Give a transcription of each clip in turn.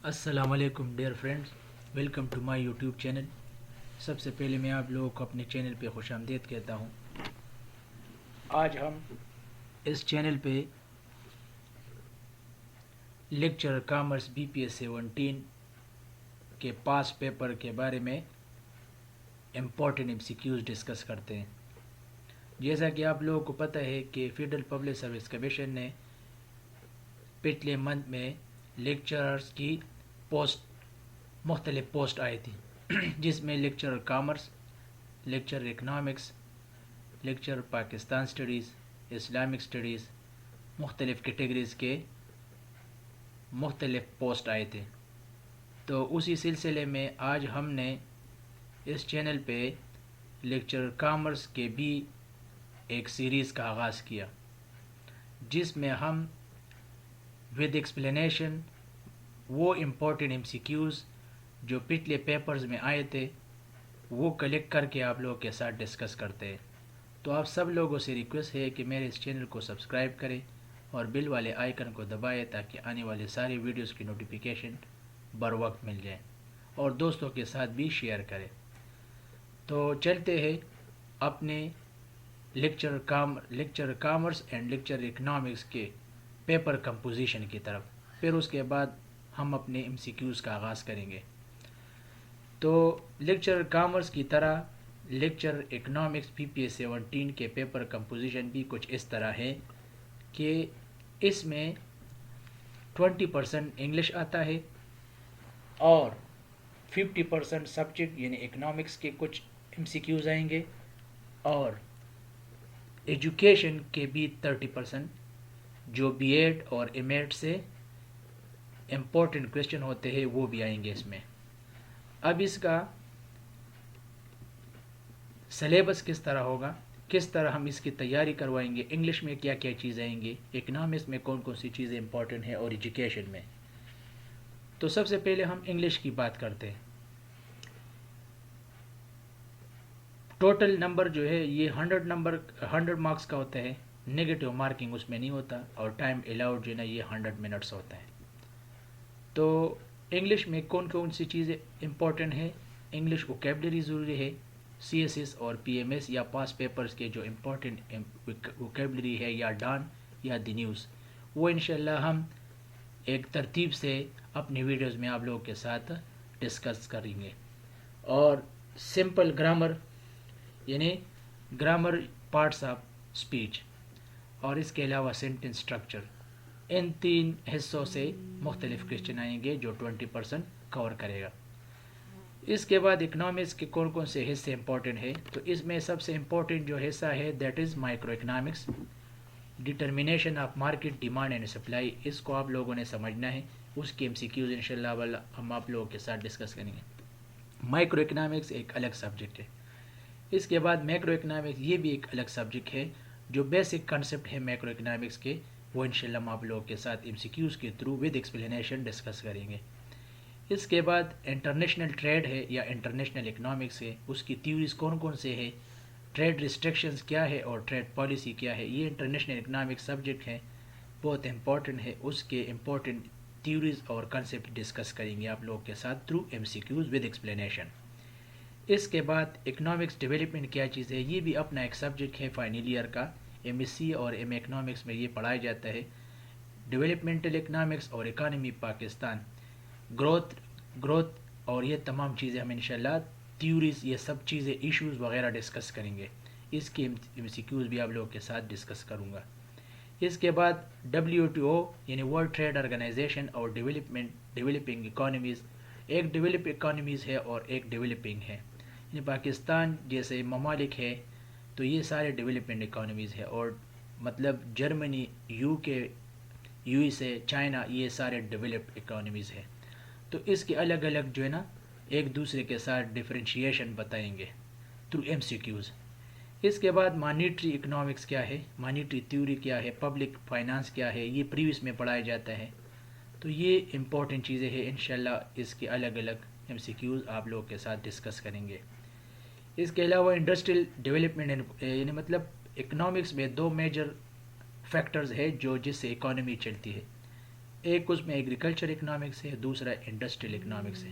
السلام علیکم dear friends, welcome to my YouTube channel. سب سے پہلے میں آپ لوگوں کو اپنے چینل پہ خوش آمدید کہتا ہوں۔ آج ہم اس چینل پہ لیکچر کامرس BPS 17 کے پاس پیپر کے بارے میں امپورٹنٹ MCQs ڈسکس کرتے ہیں۔ جیسا کہ آپ لوگوں کو پتہ ہے کہ فیڈرل پبلک سروس کمیشن نے پچھلے منتھ میں لیکچررز کی مختلف پوسٹ آئی تھی جس میں lecture commerce, lecture economics, lecture Pakistan studies, Islamic studies, مختلف کیٹیگریز کے مختلف پوسٹ آئے تھے۔ تو اسی سلسلے میں آج ہم نے اس چینل پہ لیکچر کامرس کے بھی ایک سیریز کا آغاز کیا، جس میں ہم ود ایکسپلینیشن وہ امپورٹنٹ MCQs جو پچھلے پیپرز میں آئے تھے وہ کلیکٹ کر کے آپ لوگوں کے ساتھ ڈسکس کرتے ہیں۔ تو آپ سب لوگوں سے ریکویسٹ ہے کہ میرے اس چینل کو سبسکرائب کریں اور بل والے آئیکن کو دبائیں تاکہ آنے والے ساری ویڈیوز کی نوٹیفیکیشن بر وقت مل جائیں، اور دوستوں کے ساتھ بھی شیئر کریں۔ تو چلتے ہیں اپنے lecture commerce and lecture economics کے پیپر کمپوزیشن کی طرف، پھر اس کے بعد ہم اپنے MCQs کا آغاز کریں گے۔ تو لیکچر کامرس کی طرح لیکچر اکنامکس BPS 17 کے پیپر کمپوزیشن بھی کچھ اس طرح ہے کہ اس میں 20% انگلش آتا ہے اور 50% سبجیکٹ یعنی اکنامکس کے کچھ MCQs آئیں گے، اور ایجوکیشن کے بھی 30% جو BEd اور MEd سے امپورٹنٹ کویسچن ہوتے ہیں وہ بھی آئیں گے اس میں۔ اب اس کا سلیبس کس طرح ہوگا، کس طرح ہم اس کی تیاری کروائیں گے، انگلش میں کیا کیا چیزیں آئیں گی، اکنامکس میں کون کون سی چیزیں امپورٹنٹ ہیں، اور ایجوکیشن میں۔ تو سب سے پہلے ہم انگلش کی بات کرتے ہیں۔ ٹوٹل نمبر جو ہے یہ 100 مارکس کا ہوتا ہے، نیگیٹو مارکنگ اس میں نہیں ہوتا، اور ٹائم الاؤڈ جو ہے نا یہ 100 منٹس ہوتا ہے۔ تو انگلش میں کون کون سی چیزیں امپورٹنٹ ہیں؟ انگلش ووکیبلری ضروری ہے، CSS اور PMS یا پاس پیپرز کے جو امپورٹنٹ ووکیبلری ہے، یا ڈان یا دی نیوز، وہ انشاءاللہ ہم ایک ترتیب سے اپنی ویڈیوز میں آپ لوگوں کے ساتھ ڈسکس کریں گے۔ اور سمپل گرامر یعنی گرامر پارٹس آف اسپیچ، اور اس کے علاوہ سینٹنس اسٹرکچر، ان 3 حصوں سے مختلف کویسچن آئیں گے جو 20% کور کرے گا۔ اس کے بعد اکنامکس کے کون کون سے حصے امپورٹنٹ ہے، تو اس میں سب سے امپورٹنٹ جو حصہ ہے that is microeconomics, determination of market demand and supply. اس کو آپ لوگوں نے سمجھنا ہے، اس کے MCQs انشاءاللہ ہم آپ لوگوں کے ساتھ ڈسکس کریں گے۔ مائکرو اکنامکس ایک الگ سبجیکٹ ہے۔ اس کے بعد میکرو اکنامکس، یہ بھی ایک الگ سبجیکٹ ہے۔ جو بیسک کنسپٹ ہے میکرو اکنامکس کے وہ انشاءاللہ ہم آپ لوگوں کے ساتھ MCQs کے تھرو ود ایکسپلینیشن ڈسکس کریں گے۔ اس کے بعد انٹرنیشنل ٹریڈ ہے یا انٹرنیشنل اکنامکس ہے، اس کی تھیوریز کون کون سے ہے، ٹریڈ ریسٹرکشنز کیا ہے اور ٹریڈ پالیسی کیا ہے، یہ انٹرنیشنل اکنامکس سبجیکٹ ہے، بہت امپورٹنٹ ہے۔ اس کے امپورٹنٹ تھیوریز اور کنسپٹ ڈسکس کریں گے آپ لوگوں کے ساتھ تھرو MCQs ود ایکسپلینیشن۔ اس کے بعد اکنامکس ڈیولپمنٹ کیا چیز ہے، یہ بھی اپنا ایک سبجیکٹ ہے فائنل ایئر کا، MSc اور MA اکنامکس میں یہ پڑھایا جاتا ہے۔ ڈیولپمنٹل اکنامکس اور اکانومی پاکستان، گروتھ اور یہ تمام چیزیں ہم انشاءاللہ تھیوریز، یہ سب چیزیں ایشوز وغیرہ ڈسکس کریں گے۔ اس کے MCQs بھی آپ لوگوں کے ساتھ ڈسکس کروں گا۔ اس کے بعد WTO یعنی ورلڈ ٹریڈ آرگنائزیشن اور ڈیولپنگ اکانومیز، ایک ڈیولپ اکانومیز ہے اور ایک ڈیولپنگ ہے، یعنی پاکستان جیسے ممالک ہے تو یہ سارے ڈیولپمنٹ اکانومیز ہے، اور مطلب جرمنی، UK، USA، چائنا، یہ سارے ڈیولپ اکانومیز ہے۔ تو اس کے الگ الگ جو ہے نا ایک دوسرے کے ساتھ ڈفرینشیشن بتائیں گے تھرو MCQs۔ اس کے بعد مانیٹری اکنامکس کیا ہے، مانیٹری تھیوری کیا ہے، پبلک فائنانس کیا ہے، یہ پریویس میں پڑھایا جاتا ہے۔ تو یہ امپورٹنٹ چیزیں ہیں، انشاءاللہ اس کے الگ الگ MCQs آپ لوگوں کے ساتھ ڈسکس کریں گے۔ اس کے علاوہ انڈسٹریل ڈیولپمنٹ یعنی مطلب اکنامکس میں 2 میجر فیکٹرز ہے جو جس سے اکانومی چلتی ہے، ایک اس میں ایگریکلچر اکنامکس ہے، دوسرا انڈسٹریل اکنامکس ہے.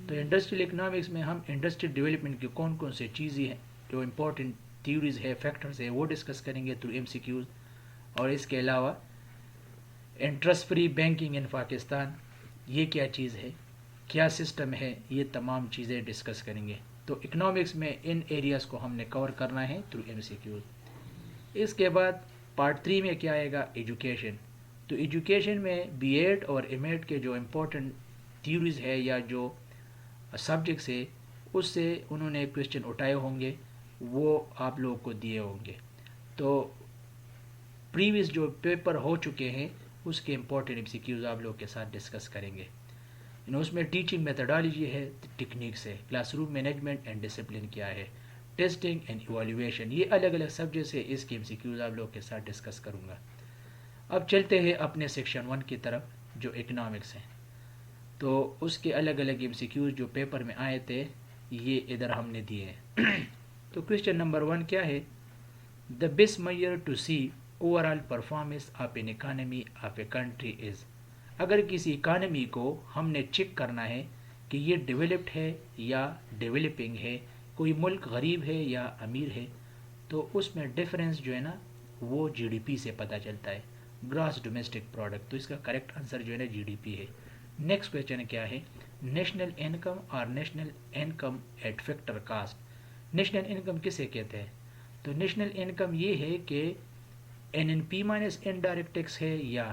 تو انڈسٹریل اکنامکس میں ہم انڈسٹریل ڈیولپمنٹ کی کون کون سی چیزیں ہیں جو امپورٹنٹ تھیوریز ہے، فیکٹرز ہے، وہ ڈسکس کریں گے تھرو MCQs. اور اس کے علاوہ interest free banking in Pakistan یہ کیا چیز ہے، کیا سسٹم ہے، یہ تمام چیزیں ڈسکس کریں گے. تو اکنامکس میں ان ایریاز کو ہم نے کور کرنا ہے تھرو MCQs. اس کے بعد پارٹ 3 میں کیا آئے گا، ایجوکیشن. تو ایجوکیشن میں BEd اور MEd کے جو امپورٹنٹ تھیوریز ہے یا جو سبجیکٹس ہے اس سے انہوں نے کوشچن اٹھائے ہوں گے، وہ آپ لوگوں کو دیے ہوں گے. تو پریویس جو پیپر ہو چکے ہیں اس کے امپورٹنٹ MCQs آپ لوگوں کے ساتھ ڈسکس کریں گے. اس میں ٹیچنگ میتھڈالوجی ہے، ٹیکنیکس ہے، class room management and discipline کیا ہے، ٹیسٹنگ اینڈ ایویلویشن، یہ الگ الگ سبجیکٹس ہے. اس کے MCQs آپ لوگوں کے ساتھ ڈسکس کروں گا. اب چلتے ہیں اپنے سیکشن 1 کی طرف جو اکنامکس ہیں. تو اس کے الگ الگ MCQs جو پیپر میں آئے تھے یہ ادھر ہم نے دیے ہیں. تو کوشچن نمبر 1 کیا ہے، دا بیسٹ میئر to see overall performance of an economy of a country is. اگر کسی اکانومی کو ہم نے چیک کرنا ہے کہ یہ ڈیولپڈ ہے یا ڈیولپنگ ہے، کوئی ملک غریب ہے یا امیر ہے، تو اس میں ڈفرینس جو ہے نا وہ GDP سے پتہ چلتا ہے، گراس ڈومیسٹک پروڈکٹ. تو اس کا کریکٹ آنسر جو ہے نا GDP ہے. نیکسٹ کویشچن کیا ہے، نیشنل انکم اور national income at factor cost. National income کسے کہتے ہیں؟ تو نیشنل انکم یہ ہے کہ NNP مائنس انڈائریکٹ ٹیکس ہے، یا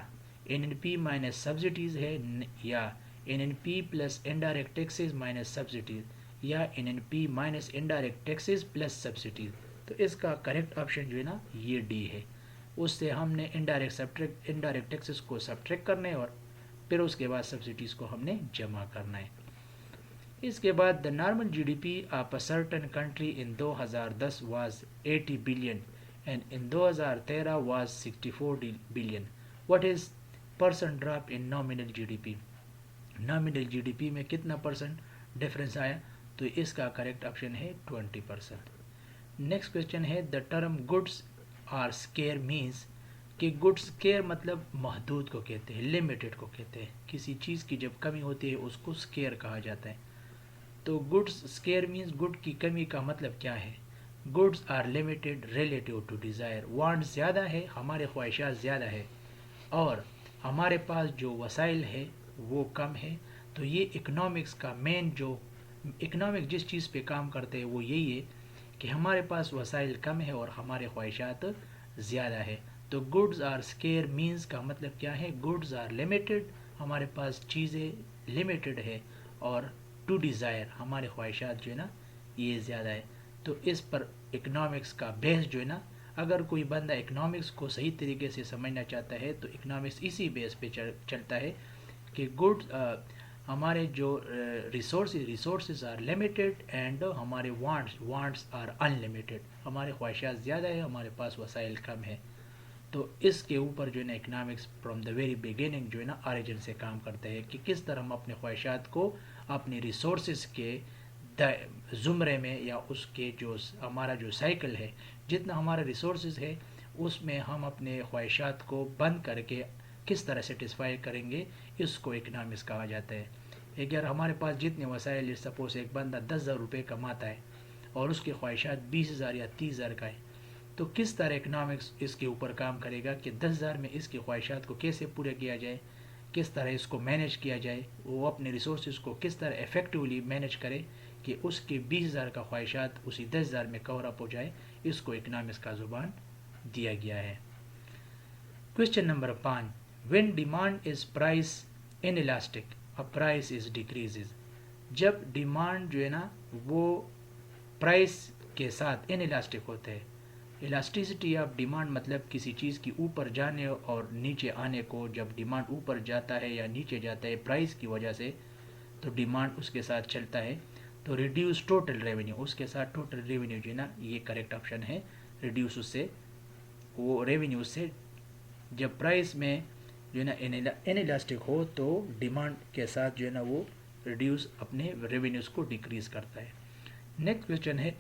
NNP مائنس سبسڈیز ہے، یا NNP plus indirect taxes minus subsidies, یا NNP minus indirect taxes plus subsidies. تو اس کا کریکٹ آپشن جو ہے نا یہ D ہے. اس سے ہم نے انڈائریکٹ ٹیکسز کو سبٹریکٹ کرنے اور پھر اس کے بعد سبسڈیز کو ہم نے جمع کرنا ہے. اس کے بعد the normal GDP of a certain country in 2010 was 80 billion and in 2013 was 64 billion. What is percent drop in nominal GDP؟ Nominal GDP میں کتنا پرسنٹ ڈفرینس آیا؟ تو اس کا کریکٹ آپشن ہے 20%. نیکسٹ کویشچن ہے the term goods are scarce means کہ goods scarce مطلب محدود کو کہتے ہیں، لمیٹڈ کو کہتے ہیں. کسی چیز کی جب کمی ہوتی ہے اس کو اسکیئر کہا جاتا ہے. تو گڈس اسکیئر مینس گڈ کی کمی کا مطلب کیا ہے، goods are limited relative to desire. Want زیادہ ہے، ہمارے خواہشات زیادہ ہے، اور ہمارے پاس جو وسائل ہے وہ کم ہے. تو یہ اکنامکس کا مین جو اکنامک جس چیز پہ کام کرتے ہیں وہ یہی ہے کہ ہمارے پاس وسائل کم ہے اور ہمارے خواہشات زیادہ ہے. تو گڈز آر اسکیئر مینس کا مطلب کیا ہے، گڈز آر لمیٹڈ، ہمارے پاس چیزیں لمیٹڈ ہے، اور ٹو ڈیزائر ہمارے خواہشات جو ہے نا یہ زیادہ ہے. تو اس پر اکنامکس کا بیس جو ہے نا، اگر کوئی بندہ اکنامکس کو صحیح طریقے سے سمجھنا چاہتا ہے تو اکنامکس اسی بیس پہ چلتا ہے کہ گڈ ہمارے جو ریسورسز آر لمیٹڈ اینڈ ہمارے وانٹس آر ان لمیٹڈ. ہمارے خواہشات زیادہ ہے، ہمارے پاس وسائل کم ہے. تو اس کے اوپر جو ہے نا economics from the very beginning جو ہے نا آریجن سے کام کرتا ہے کہ کس طرح ہم اپنے خواہشات کو اپنے ریسورسز کے زمرے میں، یا اس کے جو ہمارا جو سائیکل ہے، جتنا ہمارا ریسورسز ہے اس میں ہم اپنے خواہشات کو بند کر کے کس طرح سیٹسفائی کریں گے، اس کو اکنامکس کہا جاتا ہے. اگر ہمارے پاس جتنے وسائل، سپوز ایک بندہ 10,000 روپے کماتا ہے اور اس کی خواہشات 20,000 یا 30,000 کا ہے، تو کس طرح اکنامکس اس کے اوپر کام کرے گا کہ 10,000 میں اس کی خواہشات کو کیسے پورا کیا جائے، کس طرح اس کو مینیج کیا جائے، وہ اپنے ریسورسز کو کس طرح افیکٹولی مینیج کرے کہ اس کے 20,000 کا خواہشات اسی 10,000 میں کور اپ ہو جائے. اس کو اکنامکس کا زبان دیا گیا ہے. Question number 5، when demand is price inelastic a price is decreases. جب ڈیمانڈ جو ہے نا وہ پرائس کے ساتھ انیلاسٹک ہوتے ہیں. الاسٹیسٹی آف ڈیمانڈ مطلب کسی چیز کی اوپر جانے اور نیچے آنے کو، جب ڈیمانڈ اوپر جاتا ہے یا نیچے جاتا ہے پرائس کی وجہ سے تو ڈیمانڈ اس کے ساتھ چلتا ہے. تو ریڈیوس ٹوٹل ریونیو، اس کے ساتھ ٹوٹل ریونیو جو ہے نا یہ کریکٹ آپشن ہے. ریڈیوس اس سے وہ ریونیو سے جب پرائس میں جو ہے نا انیلاسٹک ہو تو ڈیمانڈ کے ساتھ جو ہے نا وہ ریڈیوس اپنے ریونیوز کو ڈیکریز کرتا ہے. نیکسٹ کویشچن ہے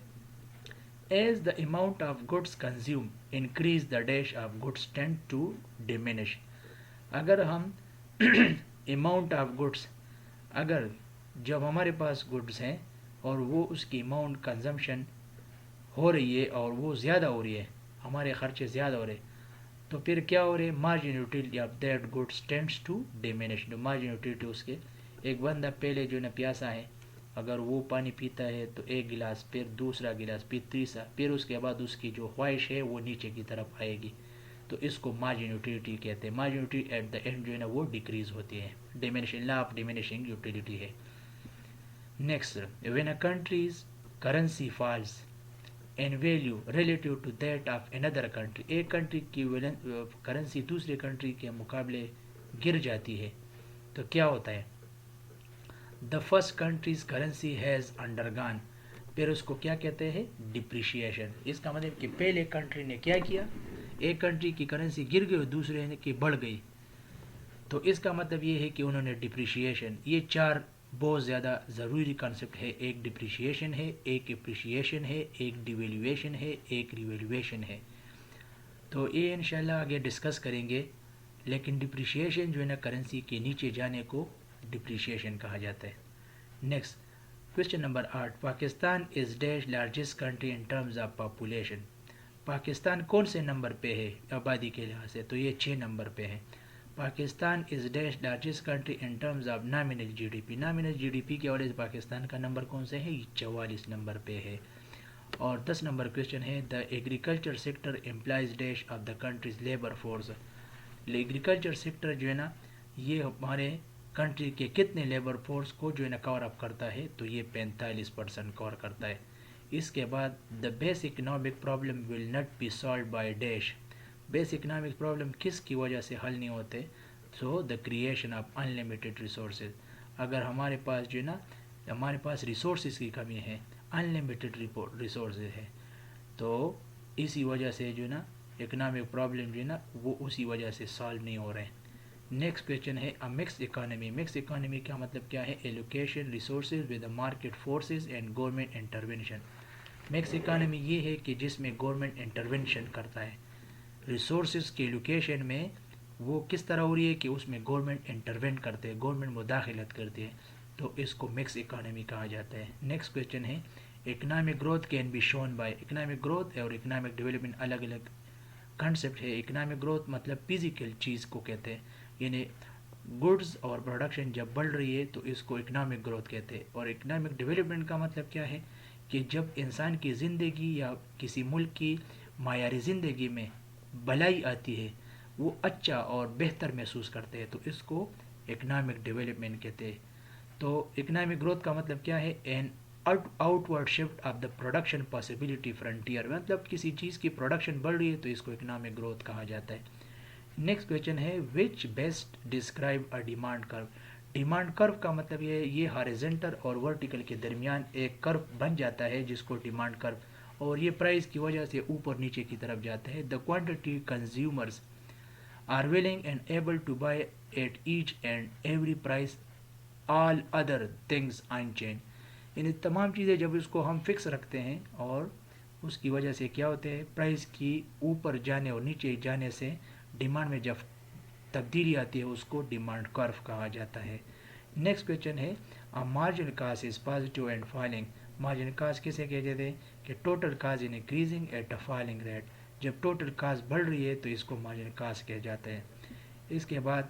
as the amount of goods consume increase the dash of goods tend to diminish. اگر ہم اماؤنٹ آف گڈس، اگر جب ہمارے پاس گڈس ہیں اور وہ اس کی اماؤنٹ کنزمپشن ہو رہی ہے اور وہ زیادہ ہو رہی ہے، ہمارے خرچے زیادہ ہو رہے ہیں، تو پھر کیا ہو رہے ہیں، margin utility of that goods tends to diminish. Margin utility اس کے، ایک بندہ پہلے جو ہے نا پیاسا ہے، اگر وہ پانی پیتا ہے تو ایک گلاس، پھر دوسرا گلاس، پھر تیسرا، پھر اس کے بعد اس کی جو خواہش ہے وہ نیچے کی طرف آئے گی، تو اس کو مارجن یوٹیلٹی کہتے ہیں. Margin utility at the end جو ہے نا وہ ڈیکریز ہوتی ہے، diminishing, law of diminishing utility ہے. Next, when a country's currency falls in value relative to that of another country، ایک کنٹری کی کرنسی دوسرے کنٹری کے مقابلے گر جاتی ہے تو کیا ہوتا ہے، the first country's currency has undergone، پھر اس کو کیا کہتے ہیں، ڈپریشیشن. اس کا مطلب کہ پہلے کنٹری نے کیا کیا، ایک کنٹری کی کرنسی گر گئی اور دوسرے کی بڑھ گئی، تو اس کا مطلب یہ ہے کہ انہوں نے ڈپریشیشن. یہ چار بہت زیادہ ضروری کنسپٹ ہے، ایک ڈپریشیشن ہے، ایک اپریشیشن ہے، ایک ڈیویلیویشن ہے، ایک ریویلیویشن ہے. تو یہ انشاءاللہ آگے ڈسکس کریں گے. لیکن ڈپریشیشن جو ہے نا کرنسی کے نیچے جانے کو ڈپریشیشن کہا جاتا ہے. Next question number 8، Pakistan is dash largest country in terms of population. Pakistan کون سے نمبر پہ ہے آبادی کے لحاظ سے، تو یہ 6 نمبر پہ ہے. Pakistan is dash largest country in terms of nominal G D P. Nominal G D P کے حوالے سے پاکستان کا نمبر کون سے ہے، 44 نمبر پہ ہے. اور 10 نمبر کوشچن ہے، the agriculture sector employs dash of the countries labour force. Agriculture sector جو ہے نا یہ ہمارے کنٹری کے کتنے لیبر فورس کو جو ہے نا کور اپ کرتا ہے، تو یہ 45% کور کرتا ہے. اس کے بعد the base economic problem will not be solved by dash. Base economic problem کس کی وجہ سے حل نہیں ہوتے، so the creation of unlimited resources. اگر ہمارے پاس جو ہے نا ہمارے پاس ریسورسز کی کمی ہے، ان لمیٹیڈ ریسورسز ہے، تو اسی وجہ سے جو ہے نا اکنامک پرابلم جو ہے نا وہ اسی وجہ سے سالو نہیں ہو رہے ہیں. نیکسٹ کویشچن ہے، مکس اکانومی. مکس اکانومی کا مطلب کیا ہے، allocation resources with market forces and government intervention. Mix economy یہ ہے کہ جس میں گورنمنٹ انٹرونشن کرتا ہے. ریسورسز کی ایلوکیشن میں وہ کس طرح ہو رہی ہے کہ اس میں گورنمنٹ انٹروین کرتے ہیں، گورنمنٹ مداخلت کرتی ہے، تو اس کو مکس اکانومی کہا جاتا ہے. نیکسٹ کویشچن ہے، economic growth can be shown by. Economic growth اور اکنامک ڈیولپمنٹ الگ الگ کنسیپٹ ہے. اکنامک گروتھ مطلب فزیکل چیز کو کہتے ہیں، یعنی گڈز اور پروڈکشن جب بڑھ رہی ہے تو اس کو اکنامک گروتھ کہتے ہیں. اور اکنامک ڈیولپمنٹ کا مطلب کیا ہے کہ جب انسان کی زندگی یا کسی ملک کی معیاری زندگی میں بھلائی آتی ہے، وہ اچھا اور بہتر محسوس کرتے ہیں، تو اس کو اکنامک ڈیولپمنٹ کہتے ہیں. تو اکنامک گروتھ کا مطلب کیا ہے، an out word shift of the production possibility frontier. مطلب کسی چیز کی پروڈکشن بڑھ رہی ہے تو اس کو اکنامک گروتھ کہا جاتا ہے. نیکسٹ کویشچن ہے، وچ بیسٹ ڈسکرائب اے ڈیمانڈ کرو. ڈیمانڈ کرو کا مطلب یہ ہارزنٹل اور ورٹیکل کے درمیان ایک کرو بن جاتا ہے جس کو ڈیمانڈ کرو، اور یہ پرائز کی وجہ سے اوپر نیچے کی طرف جاتا ہے. The quantity consumers are willing and able to buy at each and every price all other things unchanged. یعنی تمام چیزیں جب اس کو ہم فکس رکھتے ہیں اور اس کی وجہ سے کیا ہوتے ہیں، پرائز کی اوپر جانے اور نیچے جانے سے ڈیمانڈ میں جب تبدیلی آتی ہے اس کو ڈیمانڈ کرو کہا جاتا ہے. نیکسٹ کویشچن ہے، margin cost is positive and falling. Margin cost کسے کہتے ہیں کہ total cost in increasing at a falling rate. جب ٹوٹل کاسٹ بڑھ رہی ہے تو اس کو مارجن کاسٹ کہا جاتا ہے. اس کے بعد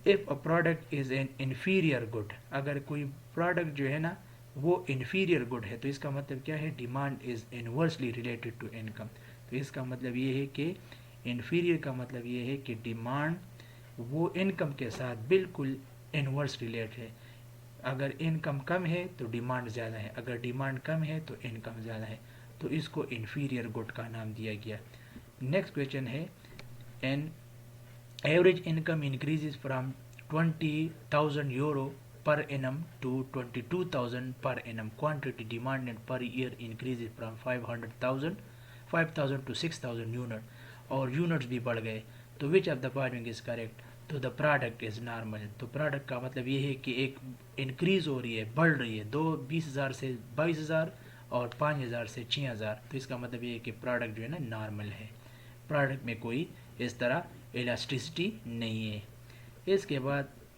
if a product is an inferior good، اگر کوئی پروڈکٹ جو ہے نا وہ انفیریئر گڈ ہے تو اس کا مطلب کیا ہے، demand is inversely related to income. تو اس کا مطلب یہ ہے کہ انفیریئر کا مطلب یہ ہے کہ ڈیمانڈ وہ انکم کے ساتھ بالکل انورس ریلیٹ ہے. اگر انکم کم ہے تو ڈیمانڈ زیادہ ہے، اگر ڈیمانڈ کم ہے تو انکم زیادہ ہے، تو اس کو انفیریئر گڈ کا نام دیا گیا. نیکسٹ کویشچن ہے، an average income increases from €20,000 per annum to $22,000 per annum. Quantity demanded per year increases from 5,000 to 6,000 unit. اور یونٹس بھی بڑھ گئے. تو which of the following is correct, تو دا پروڈکٹ از نارمل. تو product کا مطلب یہ ہے کہ ایک انکریز ہو رہی ہے، بڑھ رہی ہے، 20,000 سے 22,000 اور 5,000 سے 6,000. تو اس کا مطلب یہ ہے کہ پروڈکٹ جو ہے نا نارمل ہے، پروڈکٹ میں کوئی اس طرح الاسٹیسٹی نہیں ہے. اس کے بعد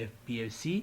FPFC।